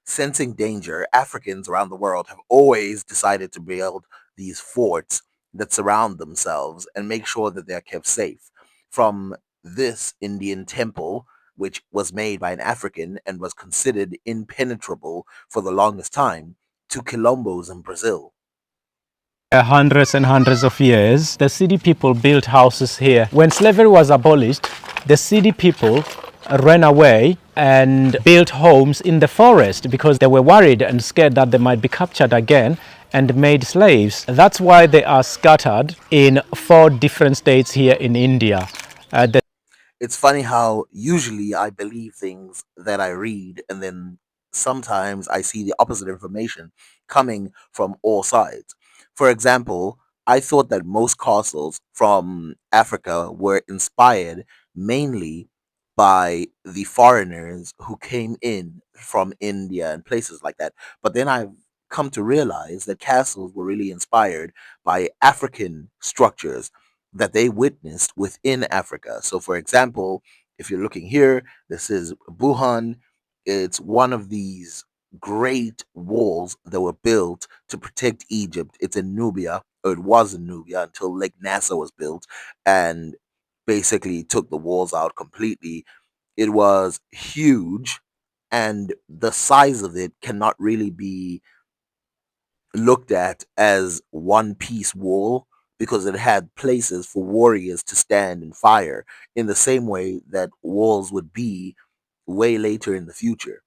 Sensing danger, Africans around the world have always decided to build these forts that surround themselves and make sure that they're kept safe. From this Indian temple, which was made by an African and was considered impenetrable for the longest time, to Quilombos in Brazil. Hundreds and hundreds of years, the city people built houses here. When slavery was abolished, the city people ran away and built homes in the forest because they were worried and scared that they might be captured again and made slaves. That's why they are scattered in 4 different states here in India. The It's funny how usually I believe things that I read, and then sometimes I see the opposite information coming from all sides. For example, I thought that most castles from Africa were inspired mainly by the foreigners who came in from India and places like that. But then I've come to realize that castles were really inspired by African structures that they witnessed within Africa. So, for example, if you're looking here, this is Buhan. It's one of these great walls that were built to protect Egypt. It's in Nubia, or it was in Nubia until Lake Nasser was built and basically took the walls out completely. It was huge, and the size of it cannot really be looked at as one piece wall because it had places for warriors to stand and fire in the same way that walls would be way later in the future.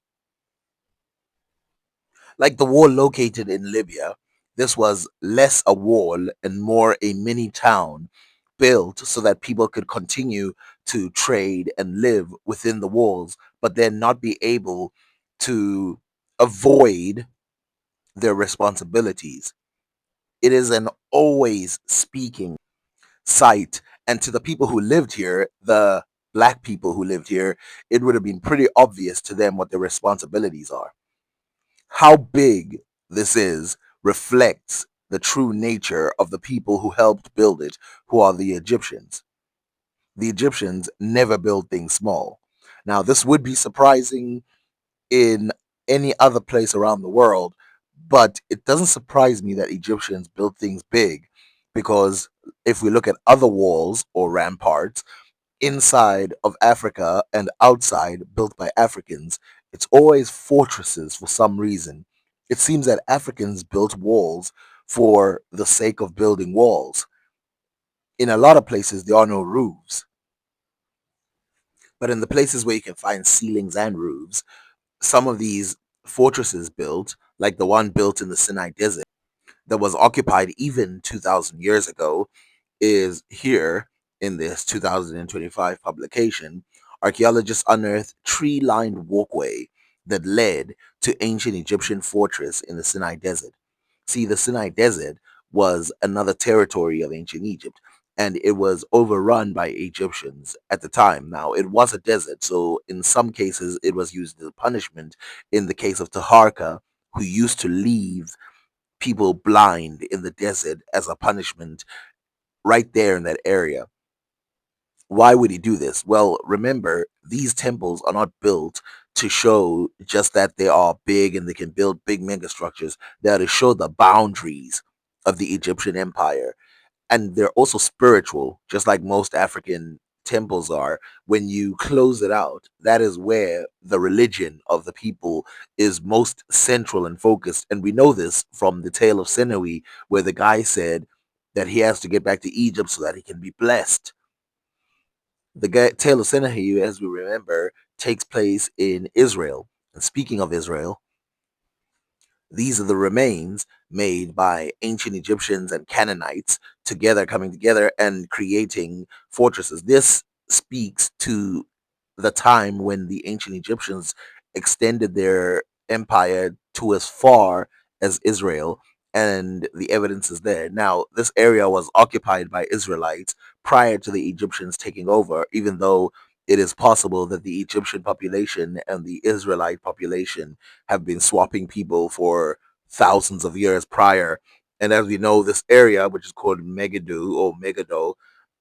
Like the wall located in Libya, this was less a wall and more a mini town built so that people could continue to trade and live within the walls, but then not be able to avoid their responsibilities. It is an always speaking sight. And to the people who lived here, the black people who lived here, it would have been pretty obvious to them what their responsibilities are. How big this is reflects the true nature of the people who helped build it, who are the Egyptians. The Egyptians never built things small. Now, this would be surprising in any other place around the world, but it doesn't surprise me that Egyptians built things big because if we look at other walls or ramparts inside of Africa and outside built by Africans, it's always fortresses for some reason. It seems that Africans built walls for the sake of building walls. In a lot of places, there are no roofs, but in the places where you can find ceilings and roofs, some of these fortresses built, like the one built in the Sinai Desert that was occupied even 2,000 years ago, is here in this 2025 publication. Archaeologists unearthed tree-lined walkway that led to ancient Egyptian fortress in the Sinai Desert. See, the Sinai Desert was another territory of ancient Egypt, and it was overrun by Egyptians at the time. Now, it was a desert, so in some cases it was used as a punishment. In the case of Taharka, who used to leave people blind in the desert as a punishment right there in that area. Why would he do this? Well, remember, these temples are not built to show just that they are big and they can build big megastructures. They are to show the boundaries of the Egyptian empire. And they're also spiritual, just like most African temples are. When you close it out, that is where the religion of the people is most central and focused. And we know this from the tale of Sinewy, where the guy said that he has to get back to Egypt so that he can be blessed. The tale of Sinewy, as we remember, takes place in Israel. And speaking of Israel, these are the remains made by ancient Egyptians and Canaanites together, coming together and creating fortresses. This speaks to the time when the ancient Egyptians extended their empire to as far as Israel, and the evidence is there. Now, this area was occupied by Israelites prior to the Egyptians taking over, even though it is possible that the Egyptian population and the Israelite population have been swapping people for thousands of years prior. And as we know, this area, which is called Megiddo or Megiddo,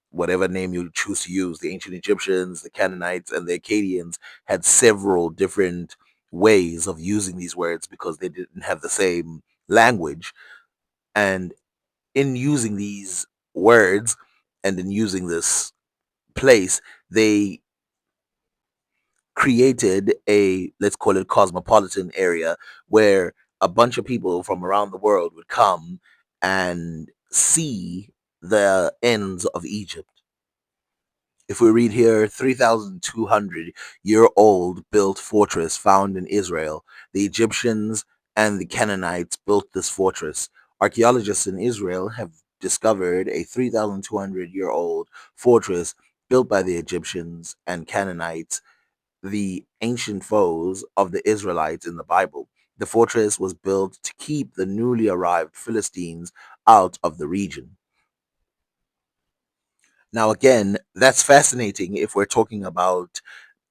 whatever name you choose to use, the ancient Egyptians, the Canaanites, and the Akkadians had several different ways of using these words because they didn't have the same language. And in using these words and in using this place, they created a, let's call it, cosmopolitan area where a bunch of people from around the world would come and see the ends of Egypt. If we read here, 3,200-year-old built fortress found in Israel. The Egyptians and the Canaanites built this fortress. Archaeologists in Israel have discovered a 3,200-year-old fortress built by the Egyptians and Canaanites, the ancient foes of the Israelites in the Bible. The fortress was built to keep the newly arrived Philistines out of the region. Now, again, that's fascinating if we're talking about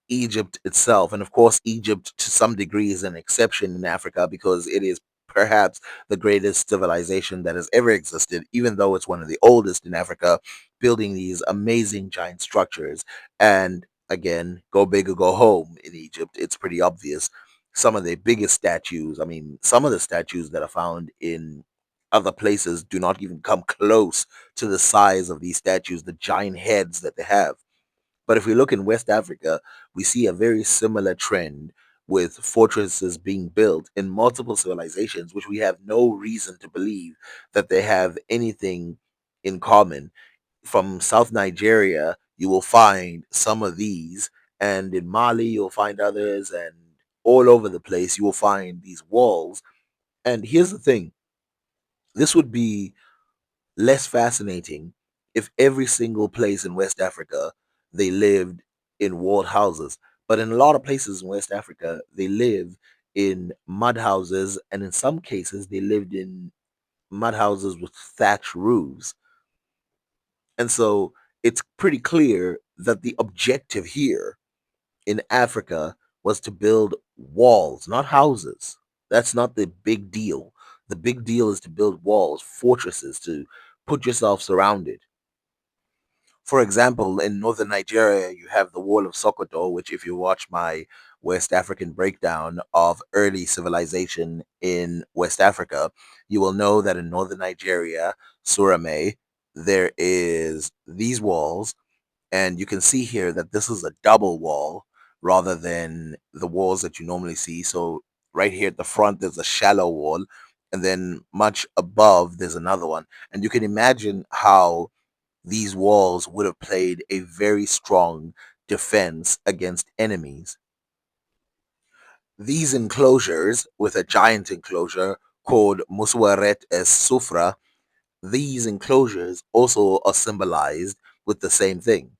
Egypt itself. And of course, Egypt to some degree is an exception in Africa because it is perhaps the greatest civilization that has ever existed, even though it's one of the oldest in Africa, building these amazing giant structures. And again, go big or go home in Egypt. It's pretty obvious. Some of the biggest statues, I mean, some of the statues that are found in other places do not even come close to the size of these statues, the giant heads that they have. But if we look in West Africa, we see a very similar trend with fortresses being built in multiple civilizations, which we have no reason to believe that they have anything in common. From South Nigeria, you will find some of these, and in Mali, you'll find others, and all over the place, you will find these walls. And here's the thing, this would be less fascinating if every single place in West Africa they lived in walled houses. But in a lot of places in West Africa, they live in mud houses, and in some cases, they lived in mud houses with thatched roofs. And so it's pretty clear that the objective here in Africa was to build walls, not houses. That's not the big deal. The big deal is to build walls, fortresses, to put yourself surrounded. For example, in northern Nigeria, you have the Wall of Sokoto, which, if you watch my West African breakdown of early civilization in West Africa, you will know that in northern Nigeria, Surame, there is these walls, and you can see here that this is a double wall rather than the walls that you normally see. So right here at the front, there's a shallow wall, and then much above, there's another one. And you can imagine how these walls would have played a very strong defense against enemies. These enclosures, with a giant enclosure called Muswaret es Sufra, these enclosures also are symbolized with the same thing.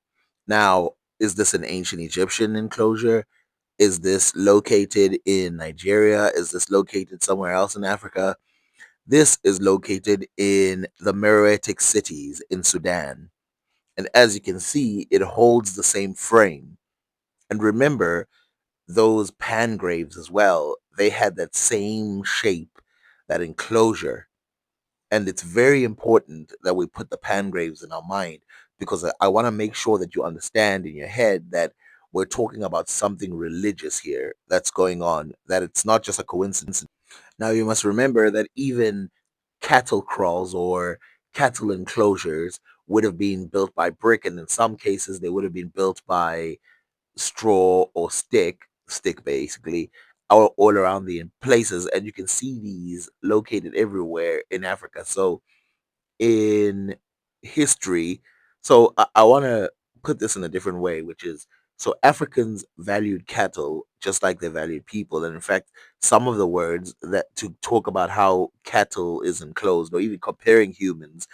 Now, is this an ancient Egyptian enclosure? Is this located in Nigeria? Is this located somewhere else in Africa? This is located in the Meroitic cities in Sudan. And as you can see, it holds the same frame. And remember, those pangraves as well, they had that same shape, that enclosure. And it's very important that we put the pangraves in our mind because I want to make sure that you understand in your head that we're talking about something religious here that's going on, that it's not just a coincidence. Now, you must remember that even cattle kraals or cattle enclosures would have been built by brick, and in some cases, they would have been built by straw or stick basically, all around the places. And you can see these located everywhere in Africa. So, in history. So I want to put this in a different way, which is, so Africans valued cattle just like they valued people. And in fact, some of the words that to talk about how cattle is enclosed, or even comparing humans,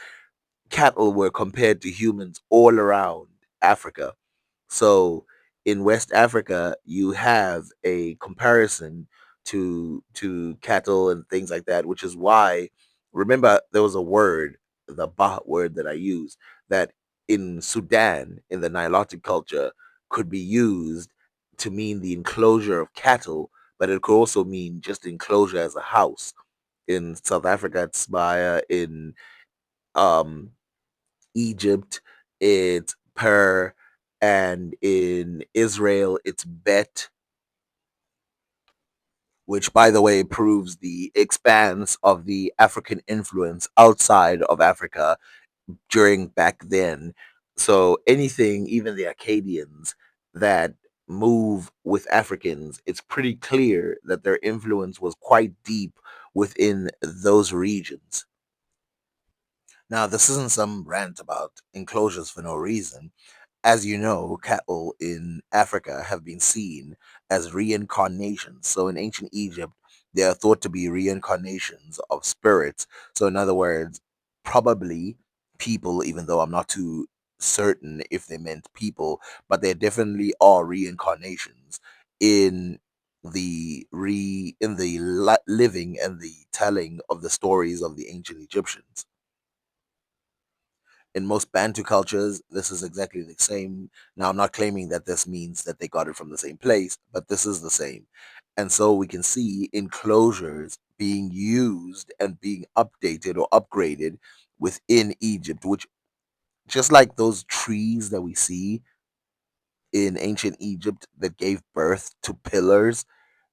cattle were compared to humans all around Africa. So in West Africa, you have a comparison to cattle and things like that, which is why, remember, there was a word, the Bah word that I used, that in Sudan, in the Nilotic culture, could be used to mean the enclosure of cattle, but it could also mean just enclosure as a house. In South Africa, it's Maya. In um Egypt, it's Per, and in Israel, it's Bet. which, by the way, proves the expanse of the African influence outside of Africa during back then. So anything, even the Acadians that move with Africans, it's pretty clear that their influence was quite deep within those regions. Now, this isn't some rant about enclosures for no reason. As you know, cattle in Africa have been seen as reincarnations. So in ancient Egypt, they are thought to be reincarnations of spirits. So, in other words, probably people, even though I'm not too certain if they meant people, but there definitely are reincarnations in the living and the telling of the stories of the ancient Egyptians. In most Bantu cultures, this is exactly the same. Now, I'm not claiming that this means that they got it from the same place, but this is the same. And so we can see enclosures being used and being updated or upgraded within Egypt, which, just like those trees that we see in ancient Egypt that gave birth to pillars,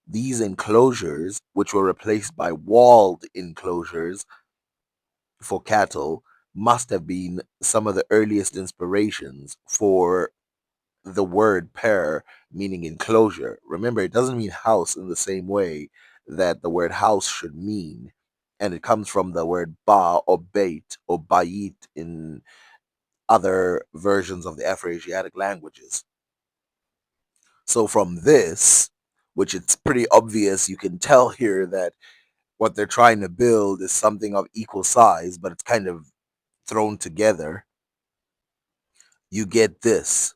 these enclosures, which were replaced by walled enclosures for cattle, must have been some of the earliest inspirations for the word per, meaning enclosure. Remember, it doesn't mean house in the same way that the word house should mean. And it comes from the word ba or bait or bayit in other versions of the Afroasiatic languages. So from this, which it's pretty obvious, you can tell here that what they're trying to build is something of equal size, but it's kind of thrown together. You get this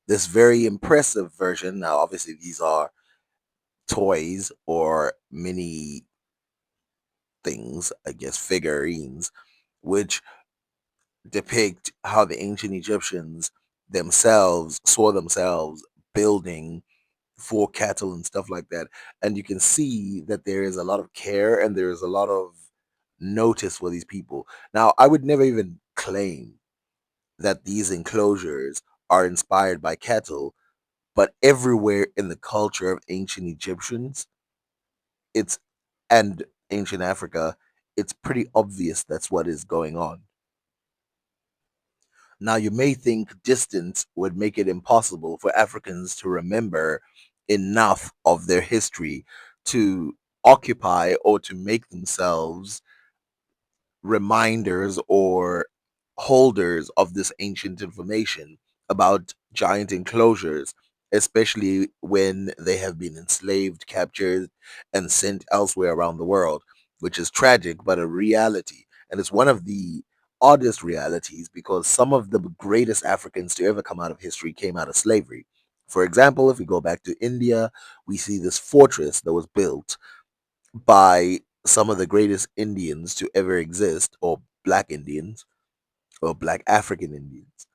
very impressive version. Now, obviously, these are toys or mini things, I guess, figurines, which depict how the ancient Egyptians themselves saw themselves building for cattle and stuff like that. And you can see that there is a lot of care and there is a lot of notice for these people. Now, I would never even claim that these enclosures are inspired by cattle, but everywhere in the culture of ancient Egyptians, it's and ancient Africa, it's pretty obvious that's what is going on. Now, you may think distance would make it impossible for Africans to remember enough of their history to occupy or to make themselves reminders or holders of this ancient information about giant enclosures, especially when they have been enslaved, captured, and sent elsewhere around the world, which is tragic but a reality. And it's one of the oddest realities because some of the greatest Africans to ever come out of history came out of slavery. For example, if we go back to India, we see this fortress that was built by some of the greatest Indians to ever exist, or black Indians, or black African Indians.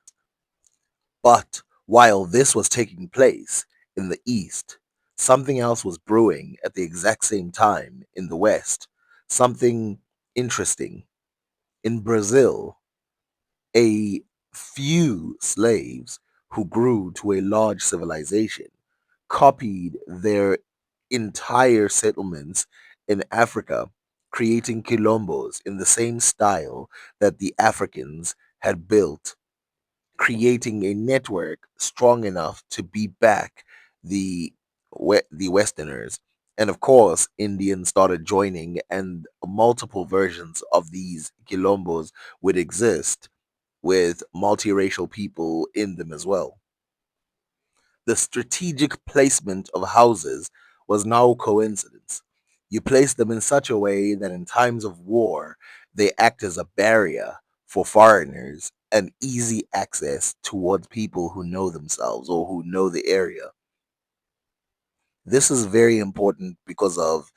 But while this was taking place in the East, something else was brewing at the exact same time in the West. Something interesting. In Brazil, a few slaves who grew to a large civilization copied their entire settlements in Africa, creating quilombos in the same style that the Africans had built, creating a network strong enough to beat back the the Westerners. And of course, Indians started joining, and multiple versions of these quilombos would exist with multiracial people in them as well. The strategic placement of houses was no coincidence. You place them in such a way that in times of war, they act as a barrier for foreigners and easy access towards people who know themselves or who know the area. This is very important because of,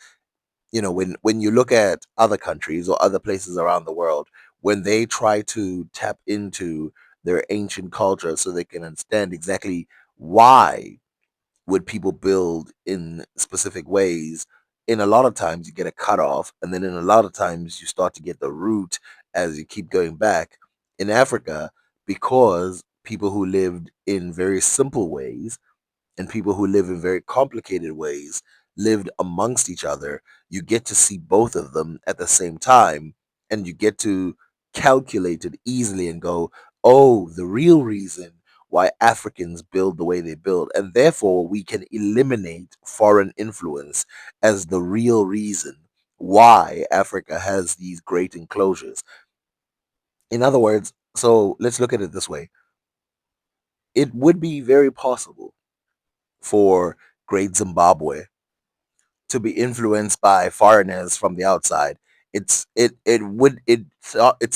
when you look at other countries or other places around the world, when they try to tap into their ancient culture so they can understand exactly why would people build in specific ways, in a lot of times you get a cutoff, and then in a lot of times you start to get the root as you keep going back. In Africa, because people who lived in very simple ways and people who live in very complicated ways, lived amongst each other, you get to see both of them at the same time, and you get to calculate it easily and go, oh, the real reason why Africans build the way they build, and therefore we can eliminate foreign influence as the real reason why Africa has these great enclosures. In other words, so let's look at it this way. It would be very possible for Great Zimbabwe to be influenced by foreigners from the outside. It's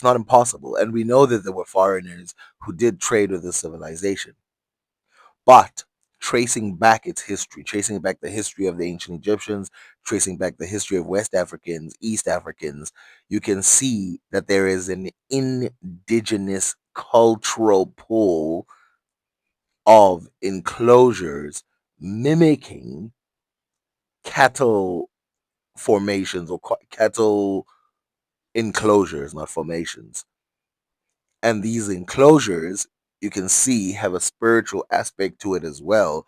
not impossible, and we know that there were foreigners who did trade with the civilization. But tracing back its history, tracing back the history of the ancient Egyptians, tracing back the history of West Africans, East Africans, you can see that there is an indigenous cultural pull of enclosures mimicking cattle formations or cattle enclosures, not formations. And these enclosures, you can see, have a spiritual aspect to it as well,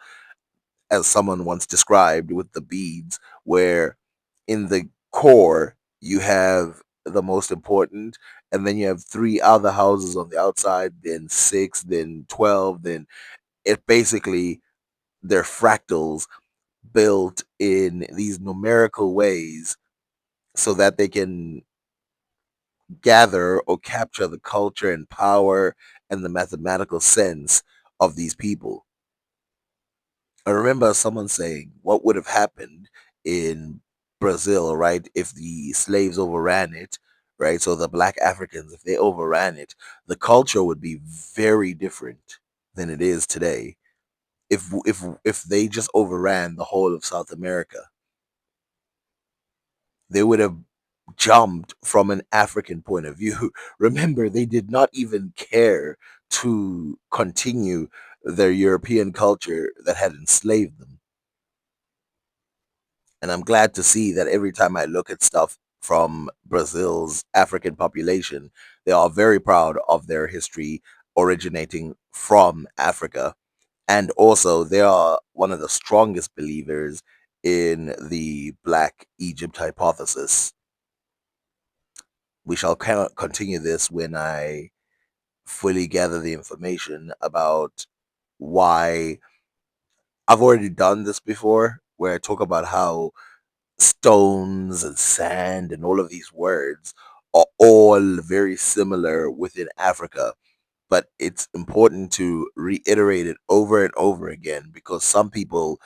as someone once described with the beads, where in the core you have the most important, and then you have three other houses on the outside, then six, then 12, then it basically they're fractals built in these numerical ways so that they can gather or capture the culture and power and the mathematical sense of these people. I remember someone saying what would have happened in Brazil, right, if the slaves overran it, right? So the black Africans, if they overran it, the culture would be very different than it is today. If they just overran the whole of South America, they would have jumped from an African point of view. Remember, they did not even care to continue their European culture that had enslaved them. And I'm glad to see that every time I look at stuff from Brazil's African population, they are very proud of their history originating from Africa. And also, they are one of the strongest believers in the Black Egypt hypothesis. We shall continue this when I fully gather the information about why I've already done this before, where I talk about how stones and sand and all of these words are all very similar within Africa. But it's important to reiterate it over and over again because some people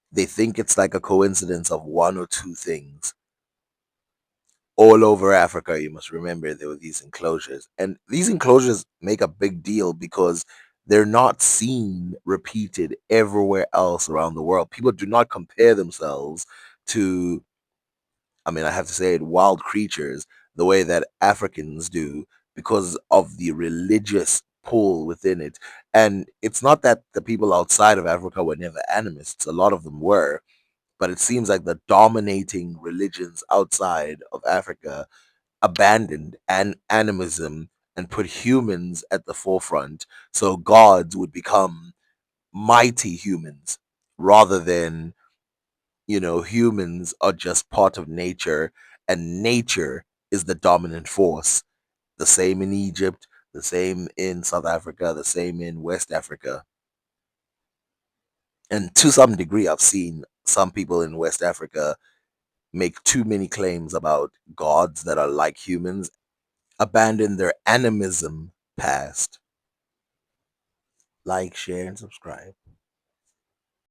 they think it's like a coincidence of one or two things. All over Africa, you must remember there were these enclosures. And these enclosures make a big deal because they're not seen repeated everywhere else around the world. People do not compare themselves to, I mean, I have to say it, wild creatures the way that Africans do because of the religious pull within it. And it's not that the people outside of Africa were never animists, a lot of them were, but it seems like the dominating religions outside of Africa abandoned animism and put humans at the forefront. So gods would become mighty humans rather than, humans are just part of nature and nature is the dominant force. The same in Egypt, the same in South Africa, the same in West Africa. And to some degree, I've seen some people in West Africa make too many claims about gods that are like humans, abandon their animism past. Like, share, and subscribe.